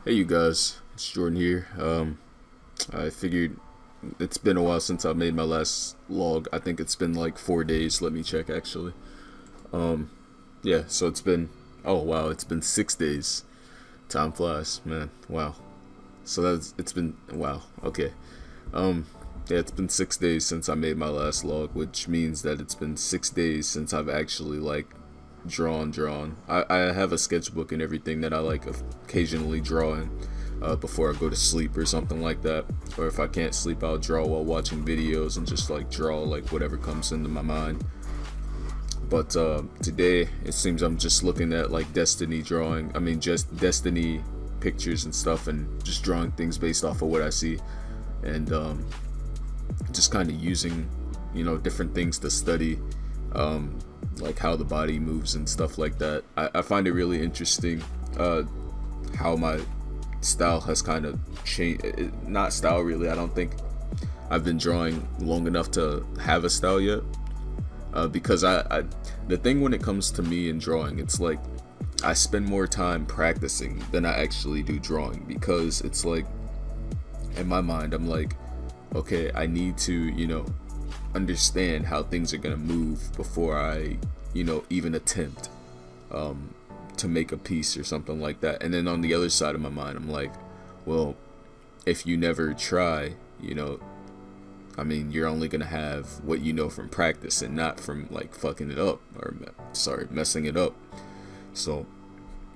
Hey you guys, it's Jordan here. I figured it's been a while since I made my last log. I think it's been like 4 days. Let me check actually. Yeah, so it's been, oh wow, it's been 6 days. Time flies, man. Wow. So it's been, wow, okay. Um, yeah, it's been 6 days since I made my last log, which means that it's been 6 days since I've actually like drawn. I have a sketchbook and everything that I like occasionally draw in before I go to sleep or something like that. Or if I can't sleep, I'll draw while watching videos and just like draw like whatever comes into my mind. But today it seems I'm just looking at like Destiny drawing. I mean, just Destiny pictures and stuff, and just drawing things based off of what I see, and just kind of using, different things to study. Like how the body moves and stuff like that. I find it really interesting how my style has kind of changed. Not style really. I don't think I've been drawing long enough to have a style yet. Because the thing when it comes to me and drawing, it's like I spend more time practicing than I actually do drawing, because it's like in my mind I'm like, okay, I need to, understand how things are gonna move before I, even attempt to make a piece or something like that. And then on the other side of my mind, I'm like, well, if you never try, I mean, you're only gonna have what you know from practice and not from like fucking it up, or messing it up. So,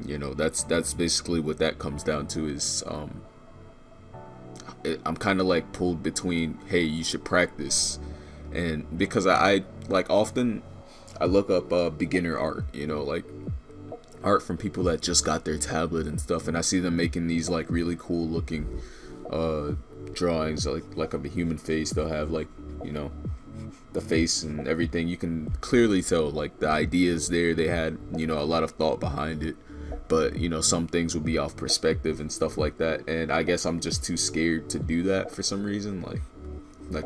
that's basically what that comes down to. Is I'm kind of like pulled between, hey, you should practice, and because I like often I look up beginner art, like art from people that just got their tablet and stuff, and I see them making these like really cool looking drawings, like of a human face. They'll have like, the face and everything. You can clearly tell like the ideas there, they had, a lot of thought behind it, but some things would be off perspective and stuff like that. And I guess I'm just too scared to do that for some reason. Like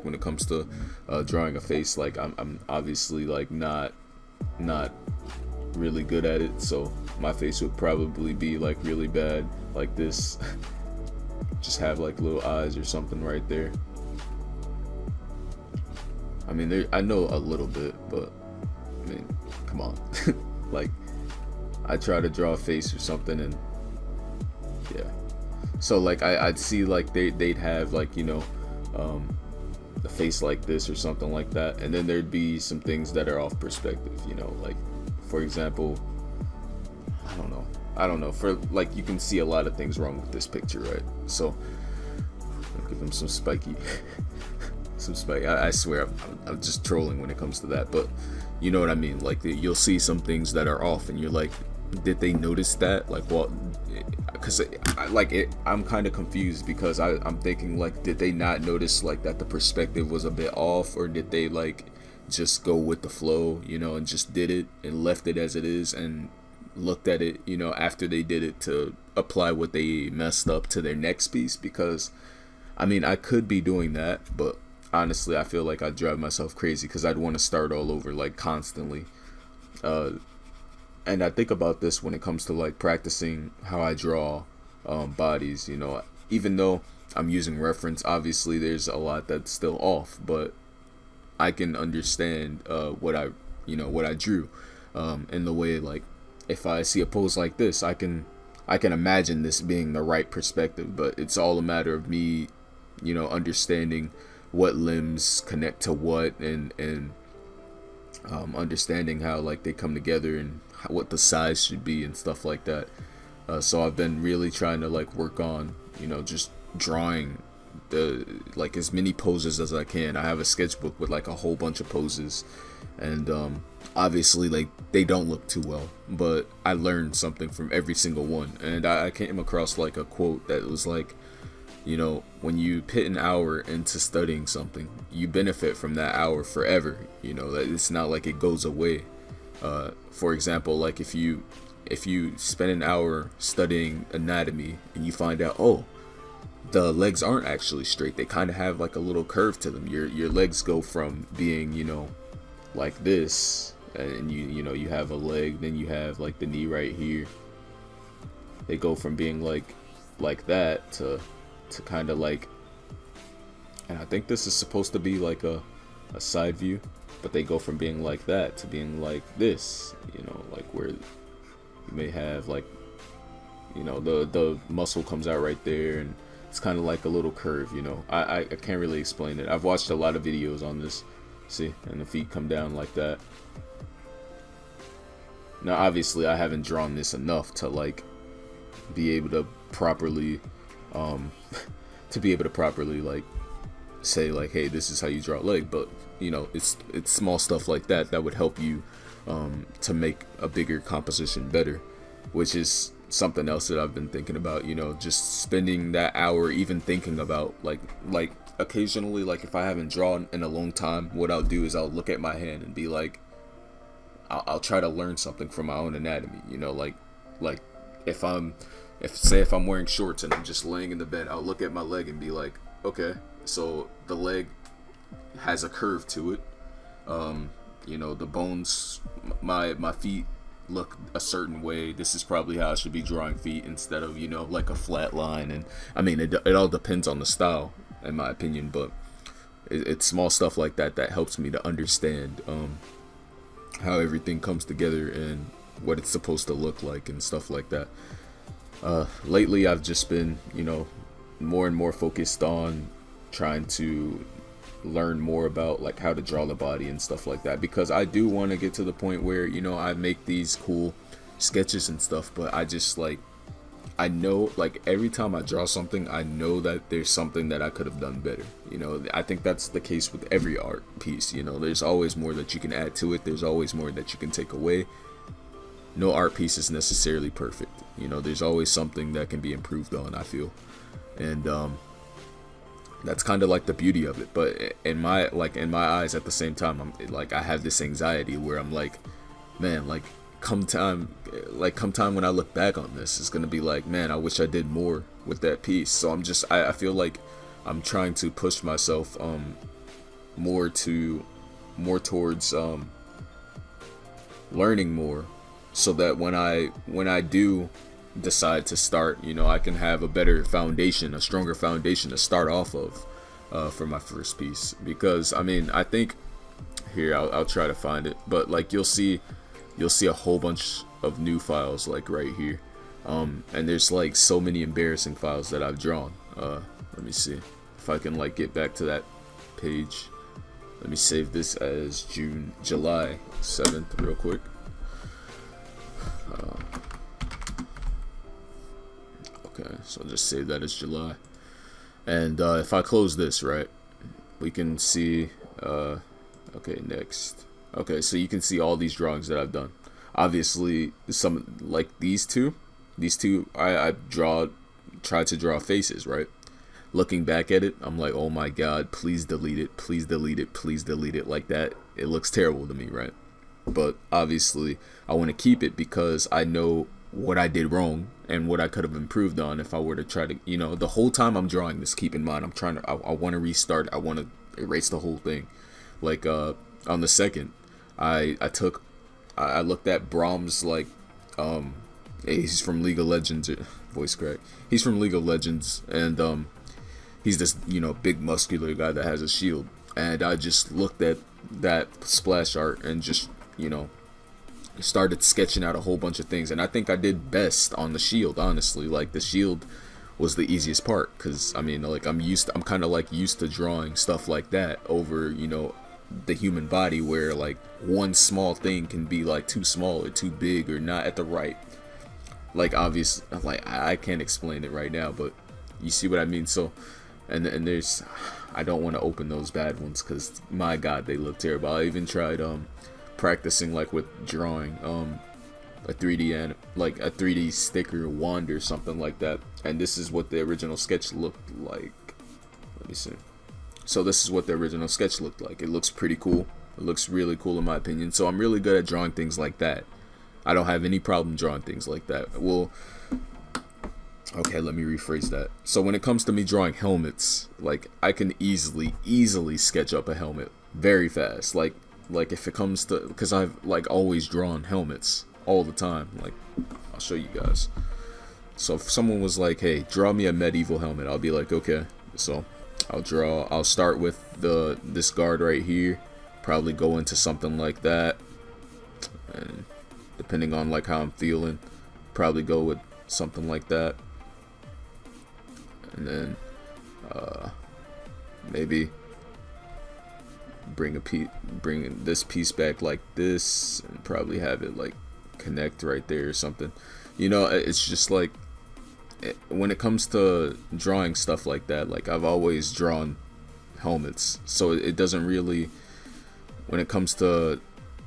when it comes to drawing a face, like I'm obviously like not really good at it, so my face would probably be like really bad like this. Just have like little eyes or something right there. I mean, I know a little bit, but I mean, come on. Like, I try to draw a face or something, and yeah. So like I'd see like they'd have like, a face like this or something like that, and then there'd be some things that are off perspective, like for example, I don't know, for like, you can see a lot of things wrong with this picture, right? So I'll give him some spiky some spike. I swear I'm just trolling when it comes to that, but you know what I mean. Like you'll see some things that are off, and you're like, did they notice that? Like, well, because I'm kind of confused, because I'm thinking like, did they not notice like that the perspective was a bit off, or did they like just go with the flow, and just did it and left it as it is, and looked at it, after they did it, to apply what they messed up to their next piece? Because I mean, I could be doing that, but honestly, I feel like I'd drive myself crazy, because I'd want to start all over like constantly. And I think about this when it comes to like practicing how I draw bodies. Even though I'm using reference, obviously there's a lot that's still off, but I can understand what I drew, in the way, like if I see a pose like this, I can imagine this being the right perspective. But it's all a matter of me, understanding what limbs connect to what, and understanding how like they come together, and what the size should be and stuff like that. So I've been really trying to like work on, just drawing the like as many poses as I can. I have a sketchbook with like a whole bunch of poses, and obviously like they don't look too well, but I learned something from every single one. And I came across like a quote that was like, when you put an hour into studying something, you benefit from that hour forever. That it's not like it goes away. For example, like if you spend an hour studying anatomy, and you find out, oh, the legs aren't actually straight, they kind of have like a little curve to them. Your legs go from being, like this, and you have a leg, then you have like the knee right here. They go from being like like that to kind of like, and I think this is supposed to be like a side view, but they go from being like that to being like this, you know, like where you may have like, you know, the muscle comes out right there, and it's kind of like a little curve, you know. I can't really explain it. I've watched a lot of videos on this, see, and the feet come down like that. Now obviously I haven't drawn this enough to like be able to properly like say like, hey, this is how you draw a leg, but you know, it's small stuff like that that would help you to make a bigger composition better, which is something else that I've been thinking about, you know, just spending that hour even thinking about like occasionally, like if I haven't drawn in a long time, what I'll do is I'll look at my hand and be like, I'll try to learn something from my own anatomy, you know, like if I'm wearing shorts and I'm just laying in the bed, I'll look at my leg and be like, okay, so the leg has a curve to it, you know, the bones, my feet look a certain way. This is probably how I should be drawing feet instead of, you know, like a flat line. And I mean, it all depends on the style, in my opinion, but it's small stuff like that that helps me to understand how everything comes together and what it's supposed to look like and stuff like that. Lately I've just been, you know, more and more focused on trying to learn more about like how to draw the body and stuff like that, because I do want to get to the point where, you know, I make these cool sketches and stuff, but I just like, I know like every time I draw something, I know that there's something that I could have done better. You know, I think that's the case with every art piece. You know, there's always more that you can add to it, there's always more that you can take away. No art piece is necessarily perfect, you know, there's always something that can be improved on, I feel. And that's kind of like the beauty of it. But in my eyes at the same time, I'm like, I have this anxiety where I'm like, man, like come time when I look back on this, it's gonna be like, man, I wish I did more with that piece. So I'm just, I feel like I'm trying to push myself more towards learning more, so that when I do decide to start, you know, I can have a better foundation, a stronger foundation to start off of for my first piece. Because I mean, I think here, I'll try to find it, but like you'll see a whole bunch of new files like right here, and there's like so many embarrassing files that I've drawn. Let me see if I can like get back to that page. Let me save this as July 7th real quick. Okay, so I'll just save that as July. And if I close this, right, we can see, okay, next. Okay, so you can see all these drawings that I've done. Obviously, some, like these two, I tried to draw faces, right? Looking back at it, I'm like, oh my god, please delete it, please delete it, please delete it. Like that, it looks terrible to me, right? But obviously, I want to keep it because I know what I did wrong and what I could have improved on if I were to try to, you know, the whole time I'm drawing this, keep in mind, I want to restart, I want to erase the whole thing. Like on the second, I looked at Brahms, like he's from League of Legends, voice crack, he's from League of Legends, and he's this, you know, big muscular guy that has a shield, and I just looked at that splash art and just, you know, started sketching out a whole bunch of things. And I think I did best on the shield, honestly. Like the shield was the easiest part, because I mean, like I'm kind of like used to drawing stuff like that over, you know, the human body, where like one small thing can be like too small or too big or not at the right, like obvious, like I can't explain it right now, but you see what I mean. So and there's, I don't want to open those bad ones because my god, they look terrible. I even tried practicing like with drawing a 3D sticker wand or something like that, and this is what the original sketch looked like. Let me see. So this is what the original sketch looked like. It looks pretty cool. It looks really cool in my opinion. So I'm really good at drawing things like that. I don't have any problem drawing things like that. Well, okay, let me rephrase that. So when it comes to me drawing helmets, like I can easily sketch up a helmet very fast. Like if it comes to, because I've like always drawn helmets all the time. Like I'll show you guys. So if someone was like, hey, draw me a medieval helmet, I'll be like, okay. So I'll start with this guard right here, probably go into something like that, and depending on like how I'm feeling, probably go with something like that, and then maybe bring this piece back like this, and probably have it like connect right there or something. You know, it's just like, when it comes to drawing stuff like that, like I've always drawn helmets, so it doesn't really, when it comes to,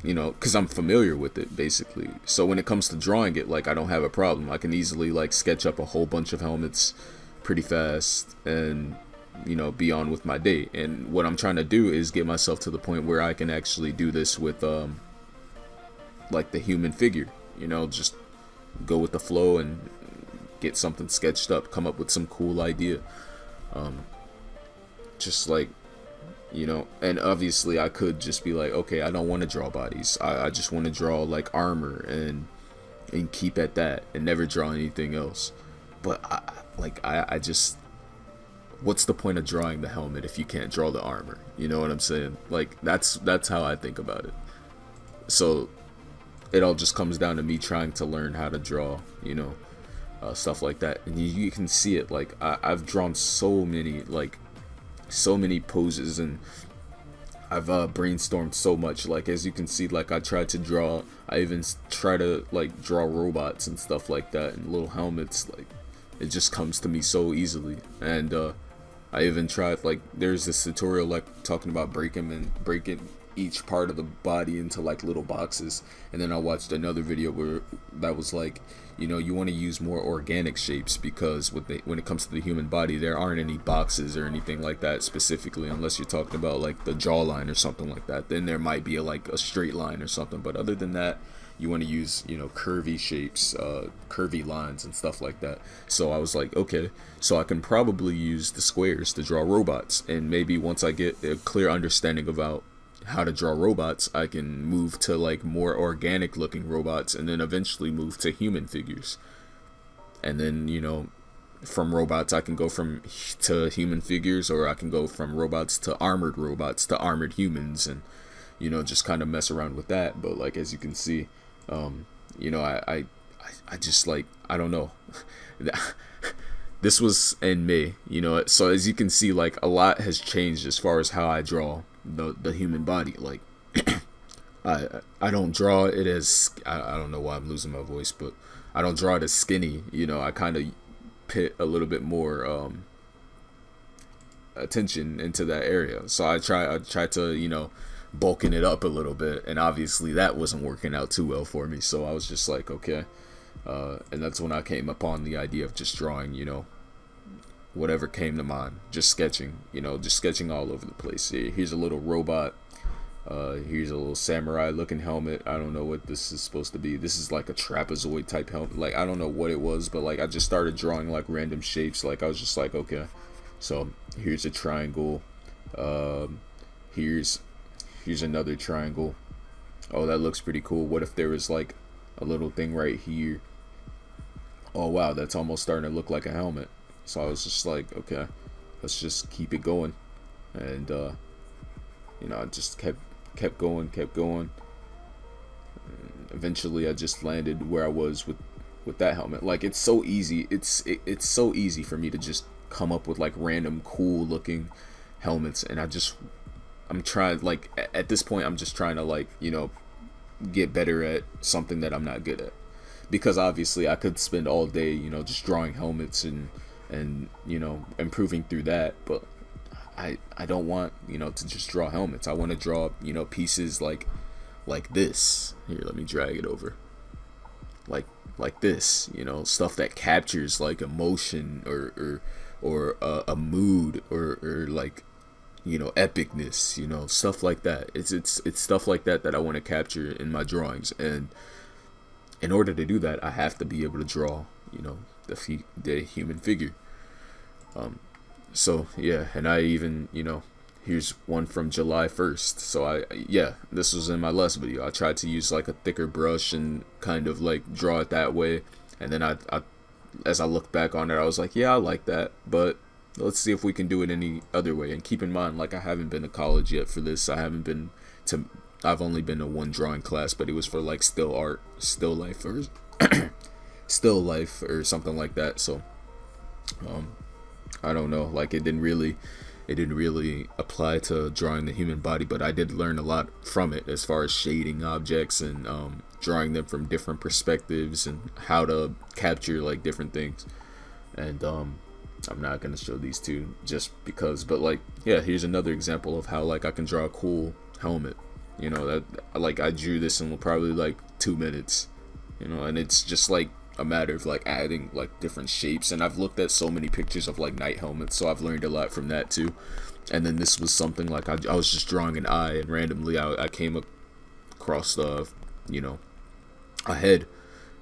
you know, because I'm familiar with it basically, so when it comes to drawing it, like I don't have a problem. I can easily like sketch up a whole bunch of helmets pretty fast and, you know, be on with my day. And what I'm trying to do is get myself to the point where I can actually do this with like the human figure, you know, just go with the flow and get something sketched up, come up with some cool idea, just like, you know. And obviously I could just be like, okay, I don't want to draw bodies, I just want to draw like armor and keep at that and never draw anything else. But I just, what's the point of drawing the helmet if you can't draw the armor? You know what I'm saying? Like that's how I think about it. So it all just comes down to me trying to learn how to draw, you know, stuff like that. And you can see it, like I've drawn so many poses, and I've brainstormed so much. Like as you can see, like I even try to like draw robots and stuff like that, and little helmets. Like it just comes to me so easily. And I even tried, like there's this tutorial like talking about breaking each part of the body into like little boxes. And then I watched another video where that was like, you know, you want to use more organic shapes, because when it comes to the human body, there aren't any boxes or anything like that specifically, unless you're talking about like the jawline or something like that. Then there might be like a straight line or something, but other than that, you want to use, you know, curvy shapes, curvy lines and stuff like that. So I was like, okay, so I can probably use the squares to draw robots, and maybe once I get a clear understanding about how to draw robots, I can move to like more organic looking robots, and then eventually move to human figures. And then, you know, from robots I can go to human figures, or I can go from robots to armored humans, and, you know, just kind of mess around with that. But like as you can see, you know, I just like, I don't know. This was in May, you know, so as you can see, like a lot has changed as far as how I draw the human body. Like I don't draw it as, I don't know why I'm losing my voice, but I don't draw it as skinny. You know, I kind of put a little bit more attention into that area. So I try to, you know, bulking it up a little bit, and obviously that wasn't working out too well for me. So I was just like, okay, and that's when I came upon the idea of just drawing, you know, whatever came to mind, just sketching, you know, just sketching all over the place. Here's a little robot, here's a little samurai looking helmet. I don't know what this is supposed to be. This is like a trapezoid type helmet. Like I don't know what it was, but like I just started drawing like random shapes. Like I was just like, okay, so here's a triangle, here's another triangle. Oh, that looks pretty cool. What if there was like a little thing right here? Oh wow, that's almost starting to look like a helmet. So I was just like, okay, let's just keep it going. And you know, I just kept going. And eventually I just landed where I was with that helmet. Like it's so easy. It's so easy for me to just come up with like random cool looking helmets, and I'm trying, like at this point I'm just trying to, like, you know, get better at something that I'm not good at. Because obviously I could spend all day, you know, just drawing helmets and you know, improving through that, but I don't want, you know, to just draw helmets. I want to draw, you know, pieces like this. Here, let me drag it over. Like this, you know, stuff that captures like emotion or a mood or like, you know, epicness, you know, stuff like that. It's stuff like that I want to capture in my drawings, and in order to do that, I have to be able to draw, you know, the human figure. So yeah, and I even, you know, here's one from July 1st. So this was in my last video. I tried to use like a thicker brush and kind of like draw it that way, and then I as I look back on it, I was like, yeah, I like that, but let's see if we can do it any other way. And keep in mind, like, I haven't been to college yet for this. I've only been to one drawing class, but it was for like still art, still life, or still life, or something like that. So I don't know, like, it didn't really apply to drawing the human body, but I did learn a lot from it as far as shading objects and drawing them from different perspectives and how to capture like different things. And I'm not gonna show these two just because, but like, yeah, here's another example of how like I can draw a cool helmet. You know, that, like, I drew this in probably like 2 minutes, you know, and it's just like a matter of like adding like different shapes. And I've looked at so many pictures of like knight helmets, so I've learned a lot from that too. And then this was something like I was just drawing an eye, and randomly I came across you know, a head.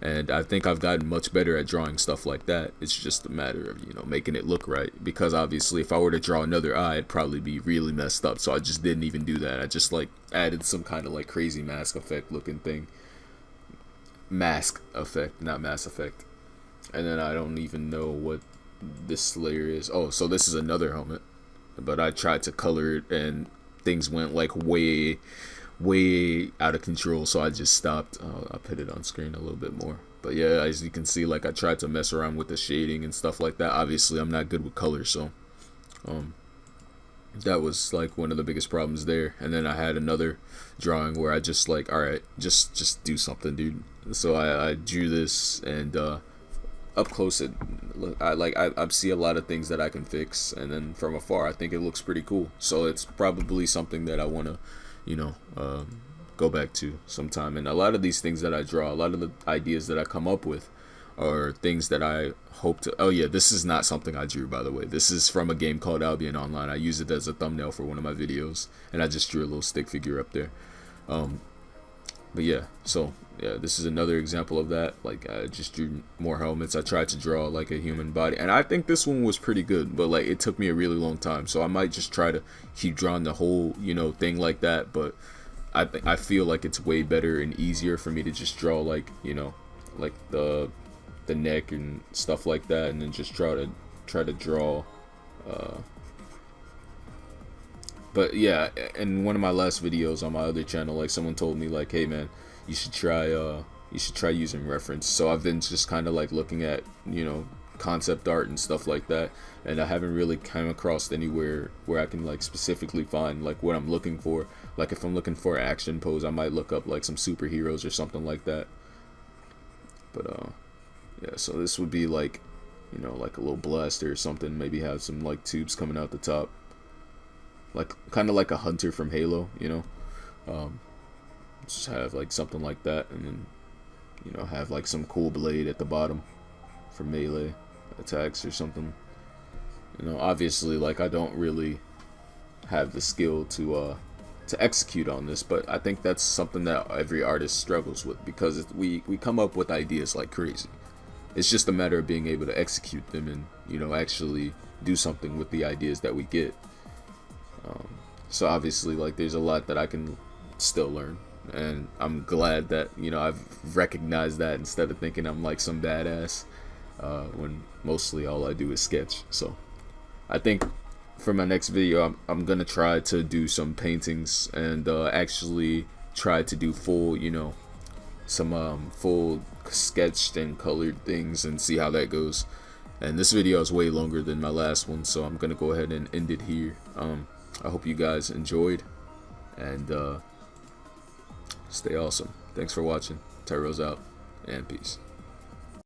And I think I've gotten much better at drawing stuff like that. It's just a matter of, you know, making it look right. Because obviously if I were to draw another eye, it'd probably be really messed up. So I just didn't even do that. I just like added some kind of like crazy mask effect looking thing. Mask effect, not Mass Effect. And then I don't even know what this layer is. Oh, so this is another helmet. But I tried to color it and things went like way out of control, so I just stopped. I'll put it on screen a little bit more. But yeah, as you can see, like, I tried to mess around with the shading and stuff like that. Obviously I'm not good with color, so that was like one of the biggest problems there. And then I had another drawing where I just like, all right, just do something, dude. So I drew this, and up close I see a lot of things that I can fix, and then from afar I think it looks pretty cool. So it's probably something that I want to, you know, go back to sometime. And a lot of these things that I draw, a lot of the ideas that I come up with are things that I hope to. Oh yeah, this is not something I drew, by the way. This is from a game called Albion Online. I use it as a thumbnail for one of my videos, and I just drew a little stick figure up there. But yeah, so yeah, this is another example of that. Like, I just drew more helmets. I tried to draw like a human body, and I think this one was pretty good, but like, it took me a really long time. So I might just try to keep drawing the whole, you know, thing like that. But I feel like it's way better and easier for me to just draw, like, you know, like the neck and stuff like that, and then just try to draw. But yeah, in one of my last videos on my other channel, like, someone told me like, hey man, you should try using reference. So I've been just kind of like looking at, you know, concept art and stuff like that, and I haven't really come across anywhere where I can like specifically find like what I'm looking for. Like, if I'm looking for an action pose, I might look up like some superheroes or something like that. But yeah, so this would be like, you know, like a little blaster or something, maybe have some like tubes coming out the top, like kind of like a hunter from Halo, you know. Just have like something like that, and then, you know, have like some cool blade at the bottom for melee attacks or something. You know, obviously, like, I don't really have the skill to execute on this, but I think that's something that every artist struggles with, because we come up with ideas like crazy. It's just a matter of being able to execute them and, you know, actually do something with the ideas that we get. So obviously, like, there's a lot that I can still learn, and I'm glad that, you know, I've recognized that instead of thinking I'm like some badass, when mostly all I do is sketch. So I think for my next video, I'm gonna try to do some paintings and actually try to do full, you know, some full sketched and colored things, and see how that goes. And this video is way longer than my last one, so I'm gonna go ahead and end it here. I hope you guys enjoyed, and stay awesome. Thanks for watching. Tyro's out, and peace.